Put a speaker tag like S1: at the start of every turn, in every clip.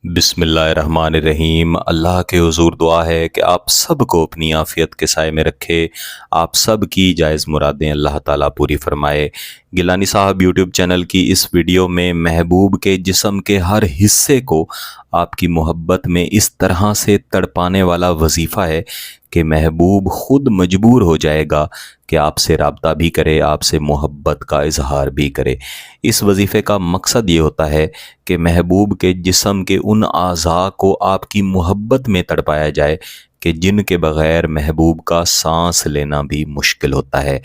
S1: बिस्मिल्लाहिर्रहमानिर्रहीम। अल्लाह के हुजूर दुआ है कि आप सब को अपनी आफ़ियत के साए में रखे, आप सब की जायज़ मुरादें अल्लाह ताला पूरी फरमाए। गिलानी साहब यूट्यूब चैनल की इस वीडियो में महबूब के जिस्म के हर हिस्से को आपकी मोहब्बत में इस तरह से तड़पाने वाला वजीफ़ा है कि महबूब ख़ुद मजबूर हो जाएगा कि आपसे रब्ता भी करे, आपसे मोहब्बत का इजहार भी करे। इस वजीफ़े का मकसद ये होता है कि महबूब के जिस्म के उन आज़ा को आपकी मोहब्बत में तड़पाया जाए कि जिनके बग़ैर महबूब का सांस लेना भी मुश्किल होता है।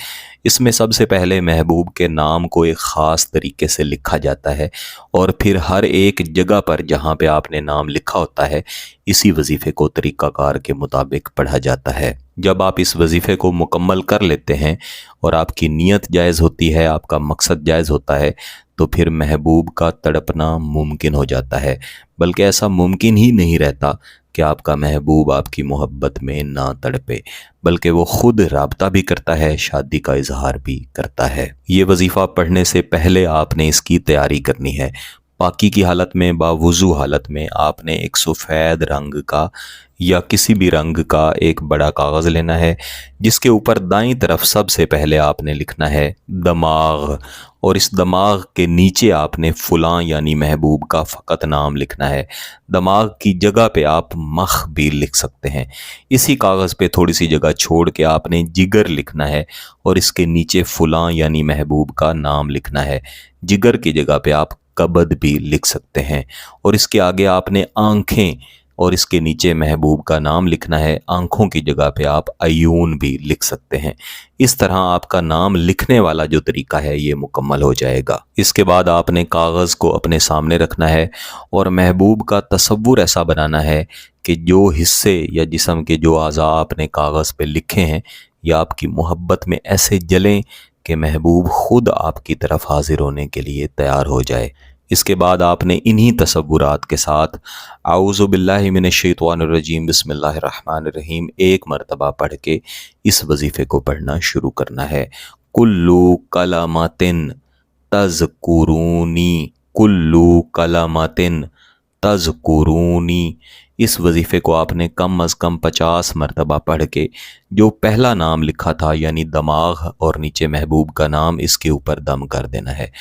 S1: इसमें सबसे पहले महबूब के नाम को एक ख़ास तरीके से लिखा जाता है और फिर हर एक जगह पर जहाँ पे आपने नाम लिखा होता है इसी वजीफ़े को तरीक़ाकार के मुताबिक पढ़ा जाता है। जब आप इस वजीफ़े को मुकम्मल कर लेते हैं और आपकी नीयत जायज़ होती है, आपका मकसद जायज़ होता है, तो फिर महबूब का तड़पना मुमकिन हो जाता है। बल्कि ऐसा मुमकिन ही नहीं रहता कि आपका महबूब आपकी मोहब्बत में ना तड़पे, बल्कि वो ख़ुद राब्ता भी करता है, शादी का इजहार भी करता है। ये वजीफ़ा पढ़ने से पहले आपने इसकी तैयारी करनी है। पाकी की हालत में, बावुज़ू हालत में आपने एक सफ़ेद रंग का या किसी भी रंग का एक बड़ा कागज़ लेना है, जिसके ऊपर दाईं तरफ सबसे पहले आपने लिखना है दमाग, और इस दमाग के नीचे आपने फ़ुलां यानी महबूब का फ़कत नाम लिखना है। दमाग की जगह पे आप मख भी लिख सकते हैं। इसी कागज़ पे थोड़ी सी जगह छोड़ के आपने जिगर लिखना है और इसके नीचे फ़ुलां यानी महबूब का नाम लिखना है। जिगर की जगह पे आप कबद भी लिख सकते हैं और इसके आगे आपने आँखें और इसके नीचे महबूब का नाम लिखना है। आँखों की जगह पे आप अयून भी लिख सकते हैं। इस तरह आपका नाम लिखने वाला जो तरीका है ये मुकम्मल हो जाएगा। इसके बाद आपने कागज़ को अपने सामने रखना है और महबूब का तसव्वुर ऐसा बनाना है कि जो हिस्से या जिस्म के जो आज़ा आपने कागज़ पे लिखे हैं या आपकी मोहब्बत में ऐसे जलें कि महबूब ख़ुद आपकी तरफ हाजिर होने के लिए तैयार हो जाए। इसके बाद आपने इन्हीं तसव्वुरात के साथ आऊज़ु बिल्लाहि मिनश्शैतानिर्रजीम बिस्मिल्लाहिर्रहमानिर्रहीम एक मरतबा पढ़ के इस वजीफ़े को पढ़ना शुरू करना है। कुल्लु कलमातिन तज़कुरूनी, कुल्लु कलमातिन तज़कुरूनी। इस वजीफ़े को आपने कम अज़ कम 50 मरतबा पढ़ के जो पहला नाम लिखा था यानी दमाग और नीचे महबूब का नाम, इसके ऊपर दम कर देना है।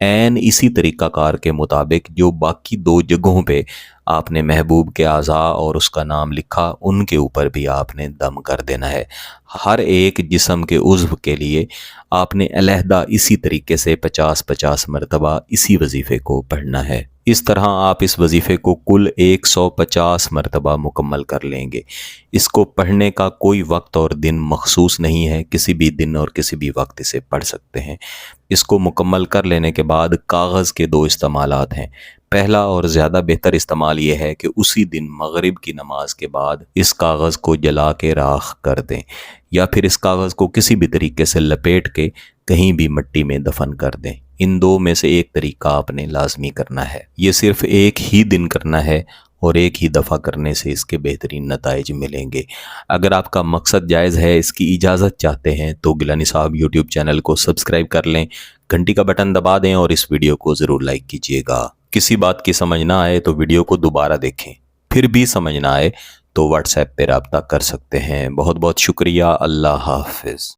S1: एन इसी तरीक़ाकार के मुताबिक जो बाकी दो जगहों पे आपने महबूब के आज़ा और उसका नाम लिखा उनके ऊपर भी आपने दम कर देना है। हर एक जिस्म के उज़्व के लिए आपने अलहदा इसी तरीके से 50-50 मरतबा इसी वजीफ़े को पढ़ना है। इस तरह आप इस वजीफ़े को कुल 150 मरतबा मुकम्मल कर लेंगे। इसको पढ़ने का कोई वक्त और दिन मखसूस नहीं है, किसी भी दिन और किसी भी वक्त इसे पढ़ सकते हैं। इसको मुकम्मल कर लेने के बाद कागज़ के दो इस्तेमालात हैं। पहला और ज़्यादा बेहतर इस्तेमाल ये है कि उसी दिन मगरिब की नमाज के बाद इस कागज़ को जला के राख कर दें या फिर इस कागज़ को किसी भी तरीके से लपेट के कहीं भी मिट्टी में दफन कर दें। इन दो में से एक तरीका आपने लाजमी करना है। ये सिर्फ़ एक ही दिन करना है और एक ही दफ़ा करने से इसके बेहतरीन नताइज मिलेंगे। अगर आपका मकसद जायज़ है, इसकी इजाज़त चाहते हैं, तो गिलानी साहब यूट्यूब चैनल को सब्सक्राइब कर लें, घंटी का बटन दबा दें और इस वीडियो को ज़रूर लाइक कीजिएगा। किसी बात की समझ ना आए तो वीडियो को दोबारा देखें, फिर भी समझ ना आए तो व्हाट्सएप पे रब्ता कर सकते हैं। बहुत बहुत शुक्रिया। अल्लाह हाफ़िज़।